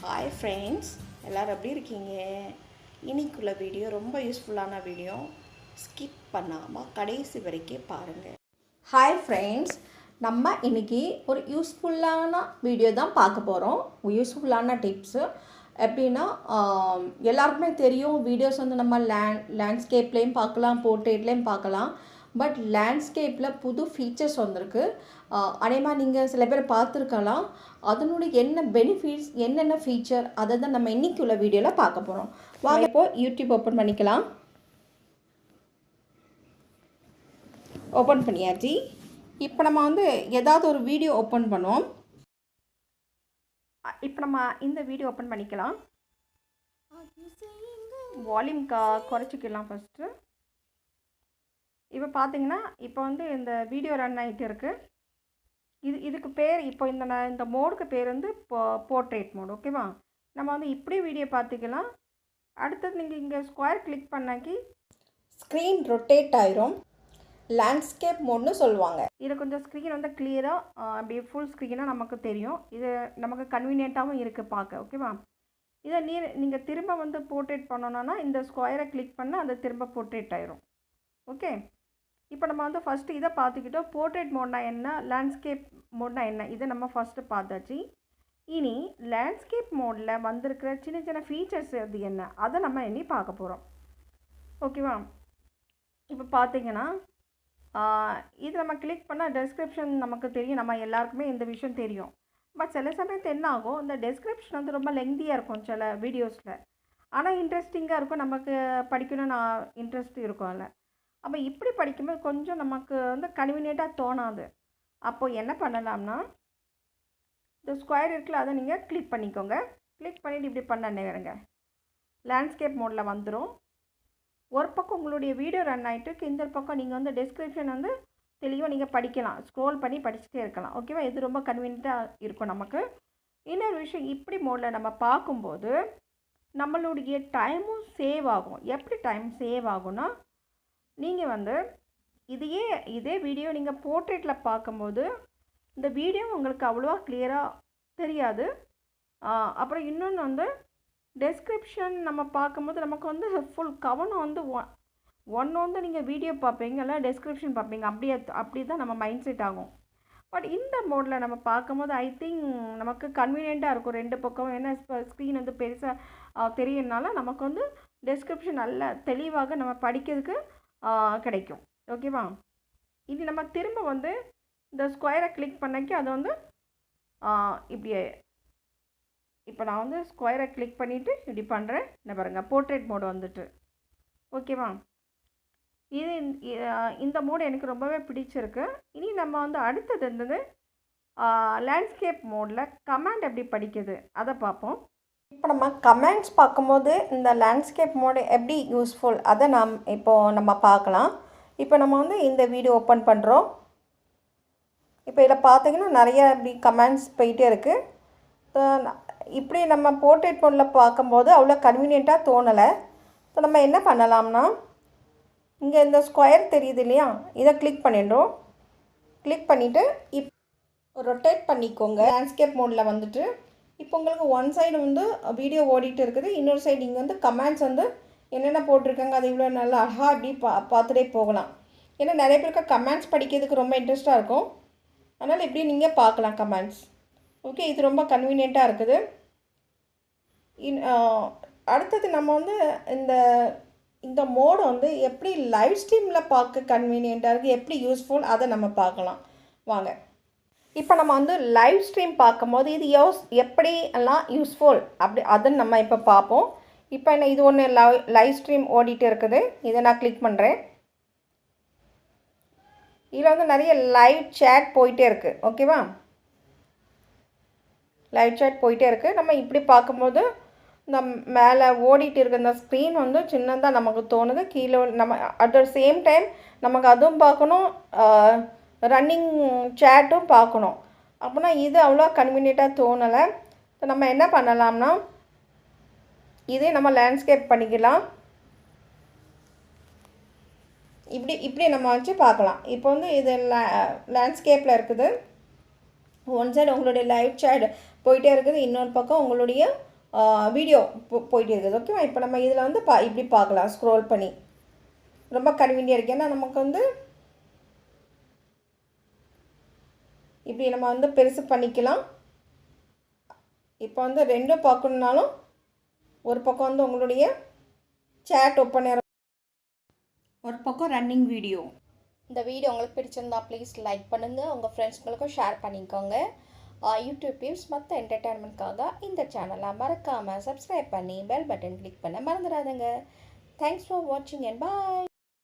Hi friends, எல்லோரும் எப்படி இருக்கீங்க? இன்னைக்குள்ள வீடியோ ரொம்ப யூஸ்ஃபுல்லான வீடியோ. ஸ்கிப் பண்ணாமல் கடைசி வரைக்கும் பாருங்கள். ஹாய் ஃப்ரெண்ட்ஸ், நம்ம இன்றைக்கி ஒரு யூஸ்ஃபுல்லான வீடியோ தான் பார்க்க போகிறோம். யூஸ்ஃபுல்லான டிப்ஸு எப்படின்னா, எல்லாருக்குமே தெரியும் வீடியோஸ் வந்து நம்ம லேண்ட்ஸ்கேப்லேயும் பார்க்கலாம், போர்ட்ரேட்லேயும் பார்க்கலாம். பட் லேண்ட்ஸ்கேப்பில் புது ஃபீச்சர்ஸ் வந்திருக்கு. அதே மாதிரி நீங்கள் சில பேர் பார்த்துருக்கலாம். அதனுடைய என்ன பெனிஃபிட்ஸ், என்னென்ன ஃபீச்சர், அதை தான் நம்ம இன்றைக்கி உள்ள வீடியோவில் பார்க்க போகிறோம். வாங்க இப்போது யூடியூப் ஓப்பன் பண்ணிக்கலாம். ஓப்பன் பண்ணியாச்சு. இப்போ நம்ம வந்து ஏதாவது ஒரு வீடியோ ஓப்பன் பண்ணுவோம். இப்போ நம்ம இந்த வீடியோ ஓப்பன் பண்ணிக்கலாம். வால்யூம் குறைச்சிக்கலாம் ஃபஸ்ட்டு. இப்போ பார்த்தீங்கன்னா, இப்போ வந்து இந்த வீடியோ ரன் ஆகிட்டு இருக்குது. இதுக்கு பேர் இப்போ இந்த மோடுக்கு பேர் வந்து போர்ட்ரேட் மோடு. ஓகேவா? நம்ம வந்து இப்படி வீடியோ பார்த்துக்கலாம். அடுத்தது நீங்கள் இங்கே ஸ்கொயர் கிளிக் பண்ணாக்கி ஸ்க்ரீன் ரொட்டேட் ஆயிரும். லேண்ட்ஸ்கேப் மோட்னு சொல்லுவாங்க. இதில் கொஞ்சம் ஸ்க்ரீன் வந்து கிளியராக அப்படி ஃபுல் ஸ்க்ரீனாக நமக்கு தெரியும். இது நமக்கு கன்வீனியண்ட்டாகவும் இருக்குது பார்க்க. ஓகேவா? இதை நீங்கள் திரும்ப வந்து போர்ட்ரேட் பண்ணணுன்னா இந்த ஸ்கொயரை கிளிக் பண்ணால் அது திரும்ப போர்ட்ரேட் ஆயிரும். ஓகே, இப்போ நம்ம வந்து ஃபஸ்ட்டு இதை பார்த்துக்கிட்டோம். போர்ட்ரேட் மோட்னா என்ன, லேண்ட்ஸ்கேப் மோட்னா என்ன, இதை நம்ம ஃபஸ்ட்டு பார்த்தாச்சு. இனி லேண்ட்ஸ்கேப் மோடில் வந்திருக்கிற சின்ன சின்ன ஃபீச்சர்ஸ் அது என்ன, அதை நம்ம இனி பார்க்க போகிறோம். ஓகேவா? இப்போ பார்த்தீங்கன்னா, இது நம்ம கிளிக் பண்ணால் டெஸ்கிரிப்ஷன் நமக்கு தெரியும். நம்ம எல்லாருக்குமே இந்த விஷயம் தெரியும். பட் சில சமயத்து என்ன ஆகும், இந்த டெஸ்கிரிப்ஷன் வந்து ரொம்ப லெங்தியாக இருக்கும் சில வீடியோஸில். ஆனால் இன்ட்ரெஸ்டிங்காக இருக்கும், நமக்கு படிக்கணும்னு இன்ட்ரெஸ்ட் இருக்கும் அதில். அப்போ இப்படி படிக்கும்போது கொஞ்சம் நமக்கு வந்து கன்வீனியண்ட்டாக தோணாது. அப்போது என்ன பண்ணலாம்னா, இந்த ஸ்கொயர் இருக்குல்ல, அதை நீங்கள் கிளிக் பண்ணிக்கோங்க. கிளிக் பண்ணிவிட்டு இப்படி பண்ண நேருங்க, லேண்ட்ஸ்கேப் மோடில் வந்துடும். ஒரு பக்கம் உங்களுடைய வீடியோ ரன் ஆகிட்டு இந்த பக்கம் நீங்கள் வந்து டெஸ்கிரிப்ஷன் வந்து தெளிவாக நீங்கள் படிக்கலாம், ஸ்க்ரோல் பண்ணி படிச்சுட்டே இருக்கலாம். ஓகேவா? இது ரொம்ப கன்வீனியண்ட்டாக இருக்கும் நமக்கு. இன்னொரு விஷயம், இப்படி மோடில் நம்ம பார்க்கும்போது நம்மளுடைய டைமும் சேவ் ஆகும். எப்படி டைம் சேவ் ஆகும்னா, நீங்கள் வந்து இதே வீடியோ நீங்கள் போர்ட்ரேட்டில் பார்க்கும்போது இந்த வீடியோ உங்களுக்கு அவ்வளோவா கிளியராக தெரியாது. அப்புறம் இன்னொன்று வந்து டெஸ்கிரிப்ஷன் நம்ம பார்க்கும்போது நமக்கு வந்து ஃபுல் கவனம் வந்து ஒன்று வந்து நீங்கள் வீடியோ பார்ப்பீங்க, இல்லை டெஸ்கிரிப்ஷன் பார்ப்பீங்க. அப்படி தான் நம்ம மைண்ட் செட் ஆகும். பட் இந்த மோடில் நம்ம பார்க்கும்போது ஐ திங்க் நமக்கு கன்வீனியண்ட்டாக இருக்கும் ரெண்டு பக்கம். ஏன்னா ஸ்க்ரீன் வந்து பெருசாக தெரியும்னால நமக்கு வந்து டெஸ்கிரிப்ஷன் நல்ல தெளிவாக நம்ம படிக்கிறதுக்கு கிடைக்கும். ஓகேவா? இது நம்ம திரும்ப வந்து இந்த ஸ்கொயரை கிளிக் பண்ணக்கி அது வந்து இப்படியே, இப்போ நான் வந்து ஸ்கொயரை கிளிக் பண்ணிவிட்டு இப்படி பண்ணுறேன். என்ன பாருங்கள், போர்ட்ரேட் மோடு வந்துட்டு. ஓகேவா? இது இந்த மோடு எனக்கு ரொம்பவே பிடிச்சிருக்கு. இனி நம்ம வந்து அடுத்தது இருந்தது லேண்ட்ஸ்கேப் மோடில் கமாண்ட் எப்படி படிக்குது அதை பார்ப்போம். இப்போ நம்ம கமெண்ட்ஸ் பார்க்கும்போது இந்த லேண்ட்ஸ்கேப் மோடு எப்படி யூஸ்ஃபுல் அதை இப்போது நம்ம பார்க்கலாம். இப்போ நம்ம வந்து இந்த வீடியோ ஓப்பன் பண்ணுறோம். இப்போ இதில் பார்த்தீங்கன்னா நிறைய இப்படி கமெண்ட்ஸ் போயிட்டே இருக்குது. இப்படி நம்ம போர்ட்ரேட் மோடில் பார்க்கும்போது அவ்வளோ கன்வீனியண்ட்டாக தோணலை. ஸோ நம்ம என்ன பண்ணலாம்னா, இங்கே இந்த ஸ்கொயர் தெரியுது இல்லையா, இதை கிளிக் பண்ணிடுறோம். கிளிக் பண்ணிவிட்டு ரொட்டேட் பண்ணிக்கோங்க. லேண்ட்ஸ்கேப் மோடில் வந்துட்டு இப்போ உங்களுக்கு ஒன் சைடு வந்து வீடியோ ஓடிட்டு இருக்குது, இன்னொரு சைடு இங்கே வந்து கமெண்ட்ஸ் வந்து என்னென்ன போட்டிருக்காங்க அது இவ்வளோ நல்லா அழகாக அப்படி பார்த்துட்டே போகலாம். ஏன்னா நிறைய பேருக்கு கமெண்ட்ஸ் படிக்கிறதுக்கு ரொம்ப இன்ட்ரெஸ்ட்டாக இருக்கும். அதனால் இப்படி நீங்கள் பார்க்கலாம் கமெண்ட்ஸ். ஓகே, இது ரொம்ப கன்வீனியண்ட்டாக இருக்குது. அடுத்தது நம்ம வந்து இந்த மோடு வந்து எப்படி லைவ் ஸ்ட்ரீமில் பார்க்க கன்வீனியண்ட்டாக இருக்குது, எப்படி யூஸ்ஃபுல், அதை நம்ம பார்க்கலாம் வாங்க. இப்போ நம்ம வந்து லைவ் ஸ்ட்ரீம் பார்க்கும்போது இது எப்படி எல்லாம் யூஸ்ஃபுல் அதை நம்ம இப்போ பார்ப்போம். இப்போ என்ன, இது ஒன்று லைவ் ஸ்ட்ரீம் ஓடிட்டு இருக்குது. இதை நான் கிளிக் பண்ணுறேன். இதில் வந்து நிறைய லைவ் சேட் போயிட்டே இருக்குது. ஓகேவா? லைவ் சேட் போயிட்டே இருக்குது. நம்ம இப்படி பார்க்கும்போது இந்த மேலே ஓடிட்டு இருக்க இந்த ஸ்க்ரீன் வந்து சின்னதாக நமக்கு தோணுது. கீழே நம்ம அட் த சேம் டைம் நமக்கு அதுவும் பார்க்கணும், ரன்னிங் சேட்டும் பார்க்கணும். அப்படின்னா இது அவ்வளோ கன்வீனியண்ட்டாக தோணலை. ஸோ நம்ம என்ன பண்ணலாம்னா, இதே நம்ம லேண்ட்ஸ்கேப் பண்ணிக்கலாம். இப்படி நம்ம வச்சு பார்க்கலாம். இப்போ வந்து இது லேண்ட்ஸ்கேப்பில் இருக்குது. ஒன் சைடு உங்களுடைய லைவ் சேட் போயிட்டே இருக்குது, இன்னொரு பக்கம் உங்களுடைய வீடியோ போயிட்டு இருக்குது. ஓகேவா? இப்போ நம்ம இதில் வந்து இப்படி பார்க்கலாம் ஸ்க்ரோல் பண்ணி. ரொம்ப கன்வீனியாக இருக்குது. ஏன்னா நமக்கு வந்து இப்படி நம்ம வந்து பெருசு பண்ணிக்கலாம். இப்போ வந்து ரெண்டும் பார்க்கணுன்னாலும் ஒரு பக்கம் வந்து உங்களுடைய சேட் ஓப்பன், ஒரு பக்கம் ரன்னிங் வீடியோ. இந்த வீடியோ உங்களுக்கு பிடிச்சிருந்தா ப்ளீஸ் லைக் பண்ணுங்கள், உங்கள் ஃப்ரெண்ட்ஸ்களுக்கும் ஷேர் பண்ணிக்கோங்க. யூடியூப் டிப்ஸ் மற்ற என்டர்டெயின்மெண்ட்காக இந்த சேனலை மறக்காமல் சப்ஸ்கிரைப் பண்ணி பெல் பட்டன் கிளிக் பண்ண மறந்துடாதுங்க. தேங்க்ஸ் ஃபார் வாட்சிங் அண்ட் பாய்.